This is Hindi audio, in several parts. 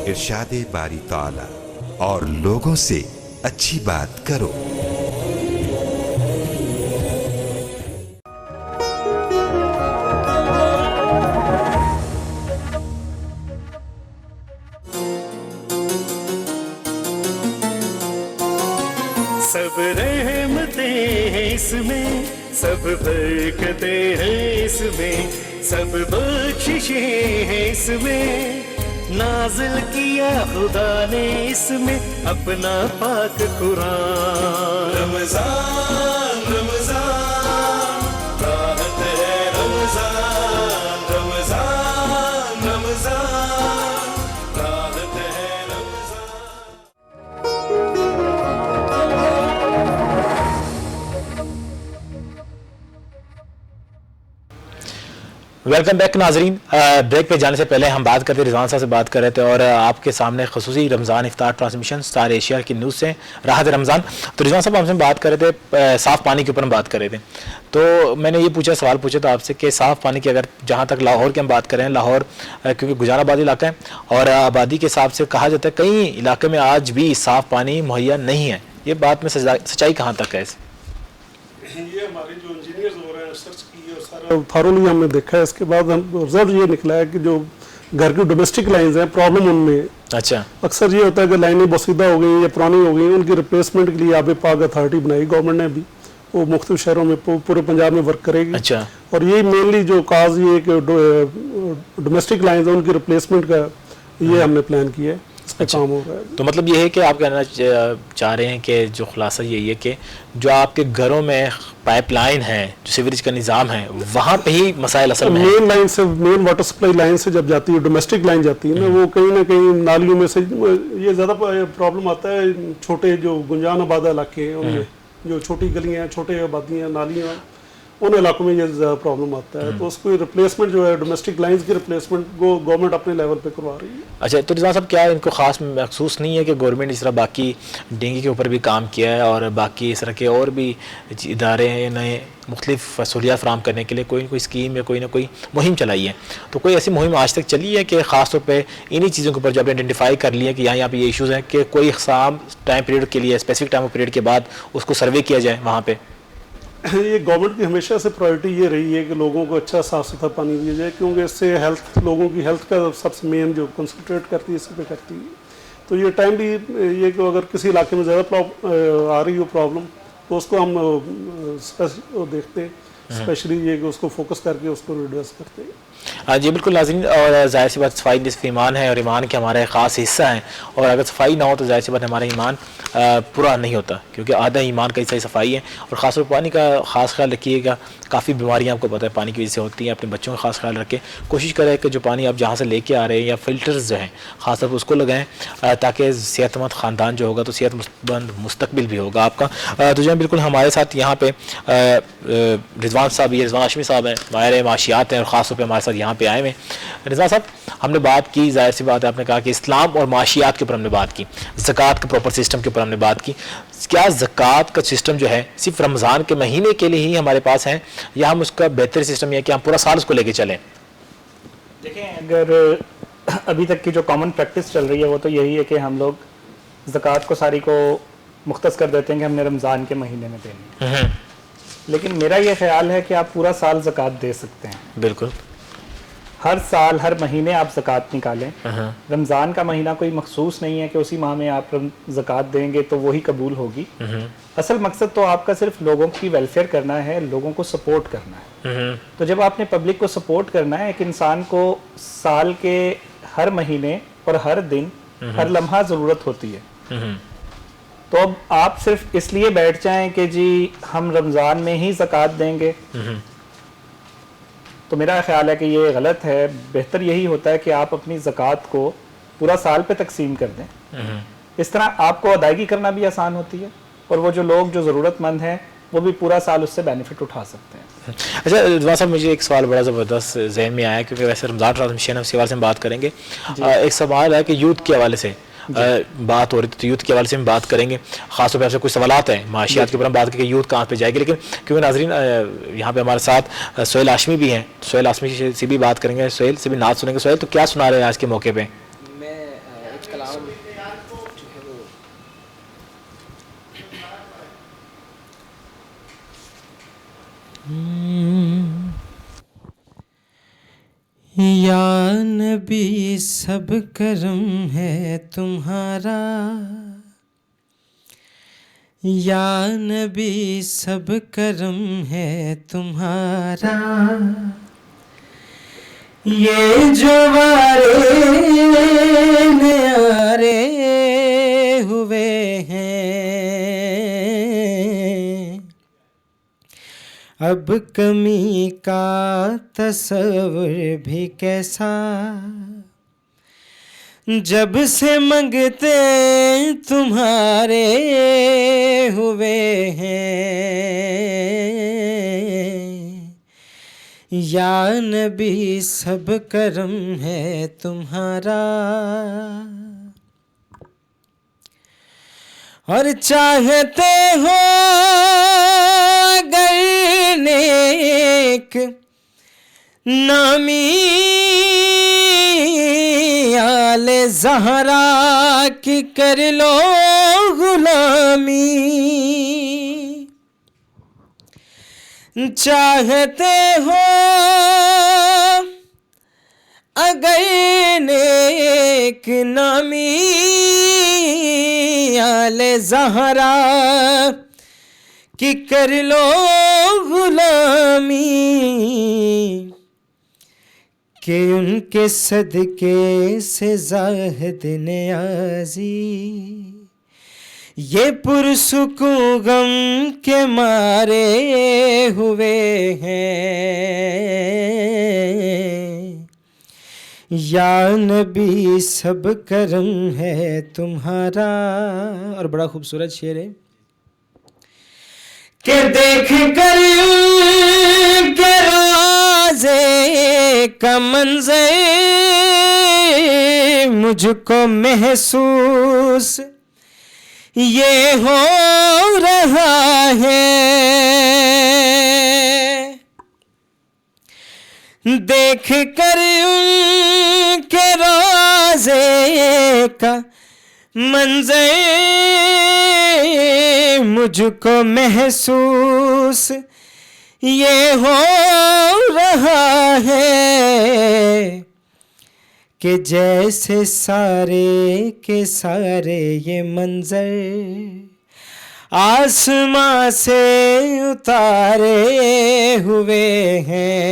इरशाद बारी ताला और लोगों से अच्छी बात करो। सब रहमतें हैं इसमें, सब बरकतें हैं इसमें, सब बख्शिशें हैं इसमें, नाज़िल किया खुदा ने इसमें अपना पाक कुरान। रमज़ान रमज़ान राहत है रमज़ान, रमज़ान रमज़ान राहत है रमज़ान। वेलकम बैक नाजरीन। ब्रेक पे जाने से पहले हम बात करते रिजवान साहब से बात कर रहे थे और आपके सामने खसूसी रमज़ान इफ्तार ट्रांसमिशन स्टार एशिया की न्यूज़ से राहत रमज़ान। तो रिजवान साहब हमसे बात कर रहे थे, साफ़ पानी के ऊपर हम बात कर रहे थे। तो मैंने ये सवाल पूछा था आपसे कि साफ़ पानी की अगर जहाँ तक लाहौर की हम बात करें, लाहौर क्योंकि गुजाराबादी इलाका है और आबादी के हिसाब से कहा जाता है कई इलाके में आज भी साफ़ पानी मुहैया नहीं है। ये बात में सच्चाई कहाँ तक है? ये हमारे जो इंजीनियर्स हो रहे हैं सर्च की और सारा थॉरोली हमने देखा है। इसके बाद हम रिजल्ट ये निकला है कि जो घर की डोमेस्टिक लाइंस हैं प्रॉब्लम उनमें अच्छा अक्सर ये होता है कि लाइनें बसीदा हो गई या पुरानी हो गई, उनकी रिप्लेसमेंट के लिए आब पाक अथॉरिटी बनाई गवर्नमेंट ने भी, वो मुख्तलिफ शहरों में पूरे पंजाब में वर्क करेगी। अच्छा। और ये मेनली जो काज ये कि डोमेस्टिक लाइंस हैं उनकी रिप्लेसमेंट का ये हमने प्लान किया है, इस पर काम हो रहा है। तो मतलब ये है कि आप कहना चाह रहे हैं कि जो खुलासा यही है कि जो आपके घरों में पाइपलाइन है, जो सीवरेज का निज़ाम है, वहाँ पे ही मसाइल असल में मेन लाइन से, मेन वाटर सप्लाई लाइन से जब जाती है, डोमेस्टिक लाइन जाती है ना, वो कहीं ना कहीं नालियों में से ये ज़्यादा प्रॉब्लम आता है। छोटे जो गुंजान आबादा इलाके हैं उनमें जो छोटी गलियाँ, छोटे आबादियाँ, नालियाँ, उन इलाकों में ये ज़्यादा प्रॉब्लम आता है। तो उसको रिप्लेसमेंट जो है डोमेस्टिक लाइंस की रिप्लेसमेंट को गवर्नमेंट अपने लेवल पे करवा रही है। अच्छा, तो रिजवान साहब क्या इनको खास महसूस नहीं है कि गवर्नमेंट इस तरह बाकी डेंगू के ऊपर भी काम किया है और बाकी इस तरह के और भी इदारे हैं नए मुख्तलिफ सहूलियात फराहम करने के लिए कोई ना कोई स्कीम या कोई ना कोई मुहिम चलाई है? तो कोई ऐसी मुहिम आज तक चली है कि ख़ास तौर पर इन्हीं चीज़ों के ऊपर जो आपने आइडेंटिफाई कर लिया कि यहाँ पे ये इशूज़ हैं कि कोई खास टाइम पीरियड के लिए, स्पेसिफिक टाइम पीरियड के बाद उसको सर्वे किया जाए वहाँ पर? ये गवर्नमेंट की हमेशा से प्रायोरिटी ये रही है कि लोगों को अच्छा साफ़ सुथरा पानी दिया जाए, क्योंकि इससे हेल्थ, लोगों की हेल्थ का सबसे मेन जो कंसंट्रेट करती है इसी पे करती है। तो ये टाइम भी ये कि अगर किसी इलाके में ज़्यादा आ रही हो प्रॉब्लम तो उसको हम देखते हैं, स्पेशली ये कि उसको फोकस करके उसको रिड्यूस करते हैं। हाँ जी बिल्कुल नाज़रीन, और ज़ाहिर सी बात सफाई निस्फ़ ईमान है और ईमान के हमारा एक ख़ास हिस्सा है और अगर सफाई ना हो तो ज़ाहिर सी बात हमारा ईमान पूरा नहीं होता, क्योंकि आधा ईमान का हिस्सा सफाई है। और ख़ास तौर पर पानी का ख़ास ख्याल रखिएगा, काफ़ी बीमारियाँ आपको पता है पानी की वजह से होती हैं। अपने बच्चों का ख़ास ख्याल रखें, कोशिश करें कि जो पानी आप जहाँ से लेके आ रहे हैं या फ़िल्टर्स जो हैं ख़ास तौर पर उसको लगाएँ ताकि सेहतमंद ख़ानदान जो होगा तो सेहतमंद मुस्तकबिल भी होगा आपका। तो जो बिल्कुल हमारे साथ यहाँ पे रिजवान साहब, ये रिजवान हाशमी साहब हैं, माहिर माशियात हैं और ख़ास तौर पर हमारे साथ यहाँ पे आए हुए। रिजवान साहब, हमने बात की, जाहिर सी बात है आपने कहा कि इस्लाम और माशियात के ऊपर हमने बात की, ज़कात के प्रॉपर सिस्टम के ऊपर हमने बात की। क्या ज़कात का सिस्टम जो है सिर्फ रमज़ान के महीने के लिए ही हमारे पास है या हम उसका बेहतर सिस्टम है कि हम पूरा साल उसको लेके चलें? देखें, अगर अभी तक की जो कॉमन प्रैक्टिस चल रही है वो तो यही है कि हम लोग ज़कात को सारी को मुख्तस कर देते हैं कि हमने रमज़ान के महीने में देनी है। लेकिन मेरा ये ख्याल है कि आप पूरा साल ज़कात दे सकते हैं। बिल्कुल, हर साल हर महीने आप ज़कात निकालें। रमज़ान का महीना कोई मखसूस नहीं है कि उसी माह में आप ज़कात देंगे तो वही कबूल होगी। असल मकसद तो आपका सिर्फ लोगों की वेलफेयर करना है, लोगों को सपोर्ट करना है। तो जब आपने पब्लिक को सपोर्ट करना है, एक इंसान को साल के हर महीने और हर दिन हर लम्हा ज़रूरत होती है। तो अब आप सिर्फ इसलिए बैठ जाएं कि जी हम रमज़ान में ही ज़कात देंगे, तो मेरा ख्याल है कि ये गलत है। बेहतर यही होता है कि आप अपनी ज़कात को पूरा साल पे तकसीम कर दें। इस तरह आपको अदायगी करना भी आसान होती है और वो जो लोग जो ज़रूरतमंद हैं वो भी पूरा साल उससे बेनिफिट उठा सकते हैं। अच्छा रिजवान साहब, मुझे एक सवाल बड़ा ज़बरदस्त जहन में आया, क्योंकि वैसे रमज़ान ट्रांसमिशन है उसके हवाले से हम बात करेंगे। एक सवाल है कि यूथ के हवाले से बात हो रही थी, तो यूथ के हवाले से हम बात करेंगे। खासतौर पर आपसे कुछ सवालात हैं माशियात के ऊपर हम बात करेंगे, यूथ कहाँ पे जाएगी। लेकिन क्योंकि नाजरीन यहाँ पे हमारे साथ सोहेल हाशमी भी हैं, सोहेल हाशमी से भी बात करेंगे, सोहेल से भी नात सुनेंगे। सोहेल, तो क्या सुना रहे हैं आज के मौके पे? मैं एक कलाम जो है वो या नबी सब करम है तुम्हारा, या नबी सब करम है तुम्हारा, ये जो वारे न्यारे हुए हैं, अब कमी का तस्वर भी कैसा, जब से मंगते तुम्हारे हुए हैं, या नबी सब करम है तुम्हारा, और चाहते हो अगर नेक नामी आले ज़हरा की कर लो गुलामी, चाहते हो अगर नेक नामी आले ज़हरा कि कर लो गुलामी, कि उनके सदके से ज़ाहिद नियाज़ी ये पुरसुकून गम के मारे हुए हैं, या नबी सब करम है तुम्हारा। और बड़ा खूबसूरत शेर है कि देख कर के रोज़े का मंज़र मुझको महसूस ये हो रहा है, देख कर उनके रोज़े का मंज़र मुझको महसूस ये हो रहा है, कि जैसे सारे के सारे ये मंज़र आसमां से उतारे हुए हैं,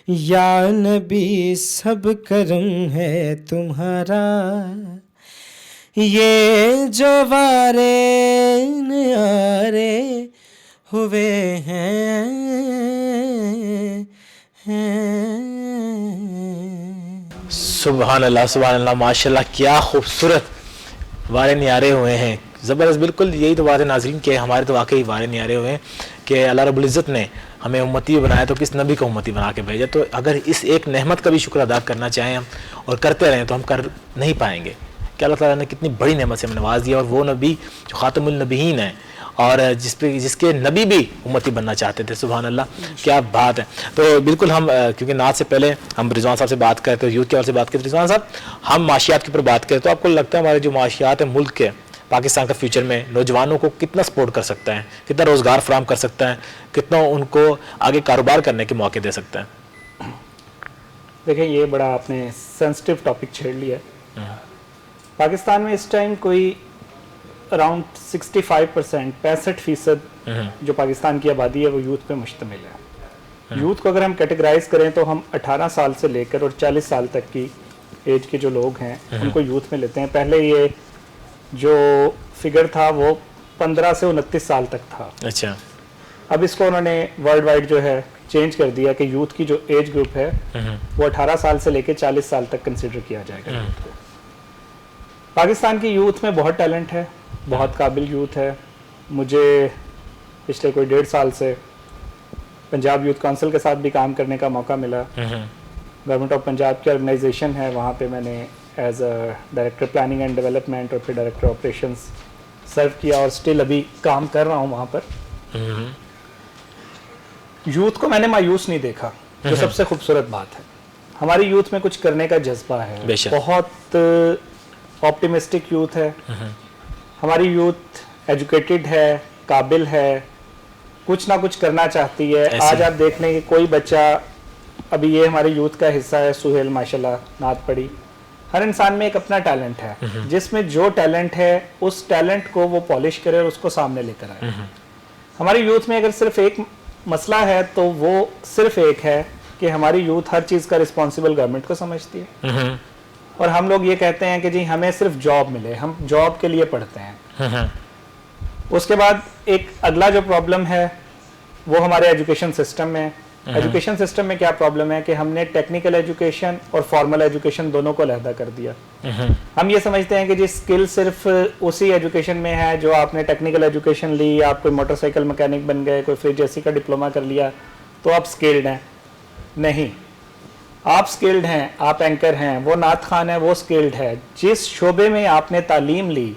या नबी सब करम है तुम्हारा, ये जो वारे न्यारे हुए हैं। सुभान अल्लाह, सुभान अल्लाह, माशाल्लाह, क्या खूबसूरत वारे न्यारे हुए हैं, ज़बरदस्त। बिल्कुल यही तो बात है नाज़रीन कि हमारे तो वाकई वारे न्यारे हुए हैं कि अल्लाह रब्बुल इज़्ज़त ने हमें उम्मती बनाया तो किस नबी को उम्मती बना के भेजा। तो अगर इस एक नेमत का भी शुक्र अदा करना चाहें हम और करते रहें तो हम कर नहीं पाएंगे कि अल्लाह ताला ने कितनी बड़ी नेमत से हमें नवाज दिया। और वो नबी जो ख़ातमुल नबीयीन है और जिसके नबी भी उम्मती बनना चाहते थे। सुभान अल्लाह, क्या बात है। तो बिल्कुल हम क्योंकि नात से पहले हम रिजवान साहब से बात करते हैं, यूथ के हवाले से बात करते हैं। रिजवान साहब, हम माशियात के ऊपर बात करें तो आपको लगता है हमारे जो माशियात है मुल्क के, पाकिस्तान का फ्यूचर में नौजवानों को कितना सपोर्ट कर सकता है, कितना रोज़गार फराहम कर सकता है, कितना उनको आगे कारोबार करने के मौके दे सकता है? देखिए, ये बड़ा आपने सेंसिटिव टॉपिक छेड़ लिया है। पाकिस्तान में इस टाइम कोई अराउंड 65% जो पाकिस्तान की आबादी है वो यूथ पे मुश्तमिल है। यूथ को अगर हम कैटेगराइज करें तो हम 18 साल से लेकर और 40 साल तक की एज के जो लोग हैं उनको यूथ में लेते हैं। पहले ये जो फिगर था वो 15 से 29 साल तक था। अच्छा, अब इसको उन्होंने वर्ल्ड वाइड जो है चेंज कर दिया कि यूथ की जो एज ग्रुप है वो 18 साल से लेकर 40 साल तक कंसिडर किया जाएगा यूथ को। पाकिस्तान की यूथ में बहुत टैलेंट है, बहुत काबिल यूथ है। मुझे पिछले कोई 1.5 साल से पंजाब यूथ काउंसिल के साथ भी काम करने का मौका मिला। गवर्नमेंट ऑफ पंजाब की ऑर्गेनाइजेशन है, वहाँ पे मैंने as a director planning and development और फिर डायरेक्टर ऑपरेशंस सर्व किया और स्टिल अभी काम कर रहा हूँ वहाँ पर। यूथ को मैंने मायूस नहीं देखा, जो सबसे खूबसूरत बात है। हमारी यूथ में कुछ करने का जज्बा है, बेशक। बहुत ऑप्टिमिस्टिक यूथ है, हमारी यूथ एजुकेटेड है, काबिल है, कुछ ना कुछ करना चाहती है। ऐसे। आज आप देख लें कि कोई बच्चा, अभी ये हमारे यूथ का हिस्सा है सुहेल, माशाल्लाह नात पढ़ी। हर इंसान में एक अपना टैलेंट है, जिसमें जो टैलेंट है उस टैलेंट को वो पॉलिश करे और उसको सामने लेकर आए। हमारी यूथ में अगर सिर्फ एक मसला है तो वो सिर्फ एक है कि हमारी यूथ हर चीज़ का रिस्पॉन्सिबल गवर्नमेंट को समझती है, और हम लोग ये कहते हैं कि जी हमें सिर्फ जॉब मिले, हम जॉब के लिए पढ़ते हैं। उसके बाद एक अगला जो प्रॉब्लम है वो हमारे एजुकेशन सिस्टम में है। एजुकेशन सिस्टम में क्या प्रॉब्लम है कि हमने टेक्निकल एजुकेशन और फॉर्मल एजुकेशन दोनों को अलहदा कर दिया। हम ये समझते हैं कि जी स्किल सिर्फ उसी एजुकेशन में है जो आपने टेक्निकल एजुकेशन ली, आप कोई मोटरसाइकिल मैकेनिक बन गए, कोई फ्रिज एसी का डिप्लोमा कर लिया तो आप स्किल्ड हैं। नहीं, आप स्किल्ड हैं, आप एंकर हैं, वो नात खान है, वो स्किल्ड है। जिस शोबे में आपने तालीम ली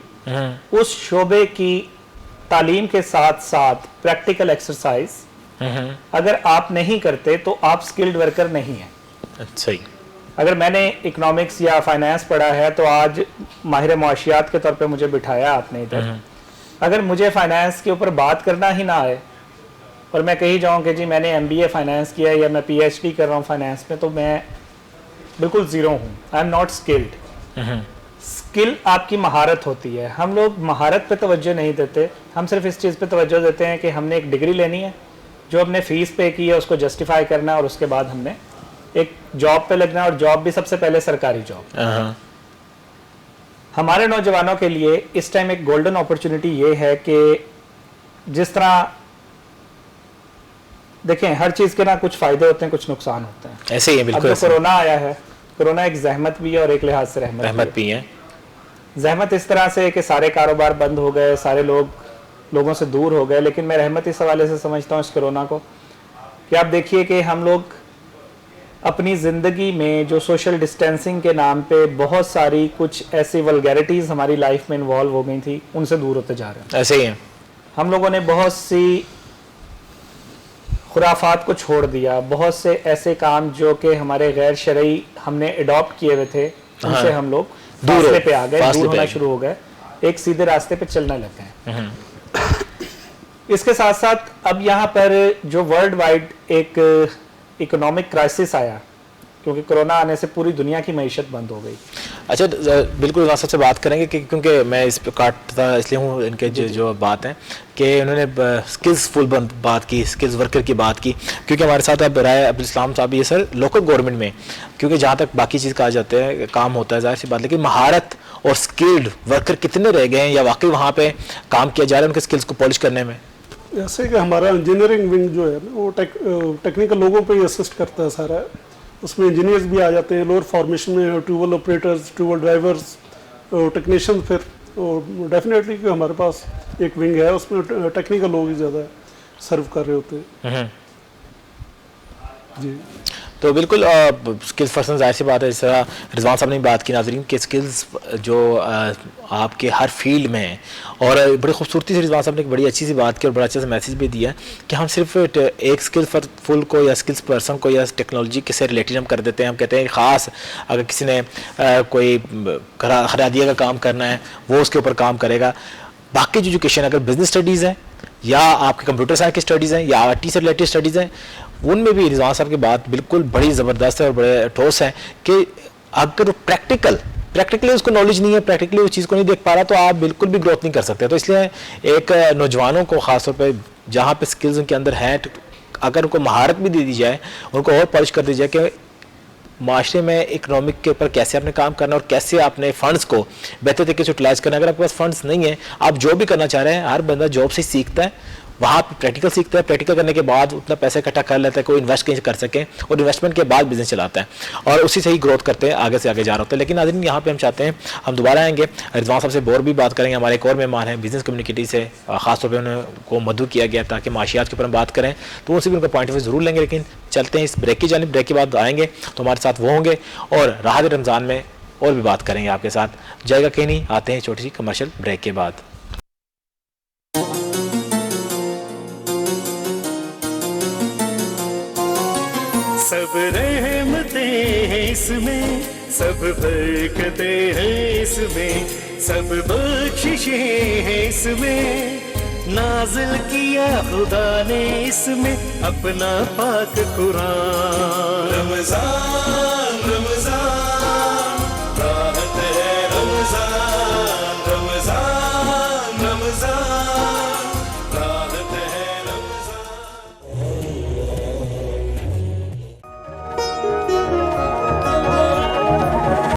उस शोबे की तालीम के साथ साथ प्रैक्टिकल एक्सरसाइज अगर आप नहीं करते तो आप स्किल्ड वर्कर नहीं हैं। अच्छा ही। अगर मैंने इकोनॉमिक्स या फाइनेंस पढ़ा है तो आज माहिर मुआशियात के तौर पे मुझे बिठाया आपने इधर, अगर मुझे फाइनेंस के ऊपर बात करना ही ना आए और मैं कही जाऊं कि जी मैंने एमबीए फाइनेंस किया या मैं पीएचडी कर रहा हूं फाइनेंस में, तो मैं बिल्कुल ज़ीरो हूं। I am not skilled. Skill आपकी महारत होती है। हम लोग महारत पे तवज्जो नहीं देते, हम सिर्फ इस चीज़ पे तवज्जो देते हैं कि हमने एक डिग्री लेनी है, जो हमने फ़ीस पे की है उसको जस्टिफाई करना है, और उसके बाद हमने एक जॉब पे लगना है, और जॉब भी सबसे पहले सरकारी जॉब। हमारे नौजवानों के लिए इस टाइम एक गोल्डन अपॉर्चुनिटी ये है कि जिस तरह देखें हर चीज़ के ना कुछ फ़ायदे होते हैं, कुछ नुकसान होते हैं। ऐसे ही है, अब बिल्कुल जो ऐसे। कोरोना आया है, कोरोना एक जहमत भी है और एक लिहाज से रहमत भी है। जहमत इस तरह से कि सारे कारोबार बंद हो गए, सारे लोगों से दूर हो गए, लेकिन मैं रहमत इस हवाले से समझता हूँ इस कोरोना को कि आप देखिए कि हम लोग अपनी ज़िंदगी में जो सोशल डिस्टेंसिंग के नाम पे बहुत सारी कुछ ऐसी वल्गैरिटीज़ हमारी लाइफ में इन्वॉल्व हो गई थी, उनसे दूर होते जा रहे हैं। ऐसे ही है। हम लोगों ने बहुत सी खुराफात को छोड़ दिया, बहुत से ऐसे काम जो कि हमारे गैर शरई हमने अडॉप्ट किए हुए थे उनसे हम लोग फासले पे आ गए, दूर होना शुरू हो गए, एक सीधे रास्ते पे चलने लग गए। इसके साथ साथ अब यहाँ पर जो वर्ल्ड वाइड एक इकोनॉमिक क्राइसिस आया, क्योंकि कोरोना आने से पूरी दुनिया की मईशत बंद हो गई। अच्छा, बिल्कुल रास्ते से बात करेंगे कि क्योंकि मैं इस पे काटता इसलिए हूँ, इनके जो बात है कि उन्होंने स्किल्स फुल बात की, स्किल्स वर्कर की बात की, क्योंकि हमारे साथ अब राय अब्दुल इस्लाम साहब ये सर लोकल गवर्नमेंट में, क्योंकि जहाँ तक बाकी चीज़ कहा जाते हैं काम होता है जाहिर सी बात, लेकिन महारत और स्किल्ड वर्कर कितने रह गए हैं या वाकई वहाँ पे काम किया जा रहा है उनके स्किल्स को पॉलिश करने में? जैसे कि हमारा इंजीनियरिंग विंग जो है ना वो टेक्निकल लोगों पे ही असिस्ट करता है सारा, उसमें इंजीनियर्स भी आ जाते हैं, लोअर फॉर्मेशन में tubewell operators, tubewell drivers, technician, फिर डेफिनेटली कि हमारे पास एक विंग है उसमें टेक्निकल लोग ही ज़्यादा सर्व कर रहे होते हैं। जी तो बिल्कुल स्किल्स पर्सन जाहिर सी बात है, जिस तरह रिजवान साहब ने बात की नाज़रीन के स्किल्स जो आपके हर फील्ड में हैं, और बड़ी खूबसूरती से रिजवान साहब ने एक बड़ी अच्छी सी बात की और बड़ा अच्छा सा मैसेज भी दिया कि हम सिर्फ एक स्किल्स फुल को या स्किल्स पर्सन को या टेक्नोलॉजी के से रिलेटेड हम कर देते हैं। हम कहते हैं ख़ास अगर किसी ने कोई खरादिया का काम करना है वो उसके ऊपर काम करेगा। बाकी जो एजुकेशन अगर बिजनेस स्टडीज़ हैं या आपके कंप्यूटर साइंस की स्टडीज़ हैं या आईटी से रिलेटेड स्टडीज़ हैं, उनमें भी रिजवान साहब की बात बिल्कुल बड़ी ज़बरदस्त है और बड़े ठोस है कि अगर वो प्रैक्टिकली उसको नॉलेज नहीं है, प्रैक्टिकली उस चीज़ को नहीं देख पा रहा, तो आप बिल्कुल भी ग्रोथ नहीं कर सकते। तो इसलिए एक नौजवानों को ख़ासतौर पर जहाँ पे स्किल्स उनके अंदर हैं, अगर उनको महारत भी दे दी जाए, उनको और पॉलिश कर दी जाए कि माशरे में इकनॉमिक के ऊपर कैसे आपने काम करना और कैसे आपने फंड्स को बेहतर तरीके से यूटिलाइज करना। अगर आपके पास फंड्स नहीं है, आप जो भी करना चाह रहे हैं, हर बंदा जॉब से सीखता है, वहाँ पे प्रैक्टिकल सीखता है, प्रैक्टिकल करने के बाद उतना पैसा इकट्ठा कर लेता है, कोई इन्वेस्ट कहीं कर सके और इन्वेस्टमेंट के बाद बिजनेस चलाता है और उसी से ही ग्रोथ करते हैं, आगे से आगे जा रहा होता है। लेकिन नाज़रीन यहाँ पे हम चाहते हैं हम दोबारा आएंगे, रिजवान साहब से और भी बात करेंगे। हमारे एक और मेहमान हैं बिजनेस कम्युनिटी से, खासतौर पर उनको मदऊ किया गया ताकि माशियात के ऊपर हम बात करें, तो उनसे भी उनका पॉइंट ऑफ व्यू ज़रूर लेंगे। लेकिन चलते हैं इस ब्रेक की जानिब, ब्रेक के बाद आएंगे तो हमारे साथ वो होंगे और राहत रमज़ान में और भी बात करेंगे आपके साथ। जाएगा कहीं नहीं, आते हैं छोटी सी कमर्शियल ब्रेक के बाद। सब रहमतें हैं इसमें, सब बरकतें हैं इसमें, सब बख्शिशें हैं इसमें। नाज़िल किया खुदा ने इसमें अपना पाक कुरान। रमज़ान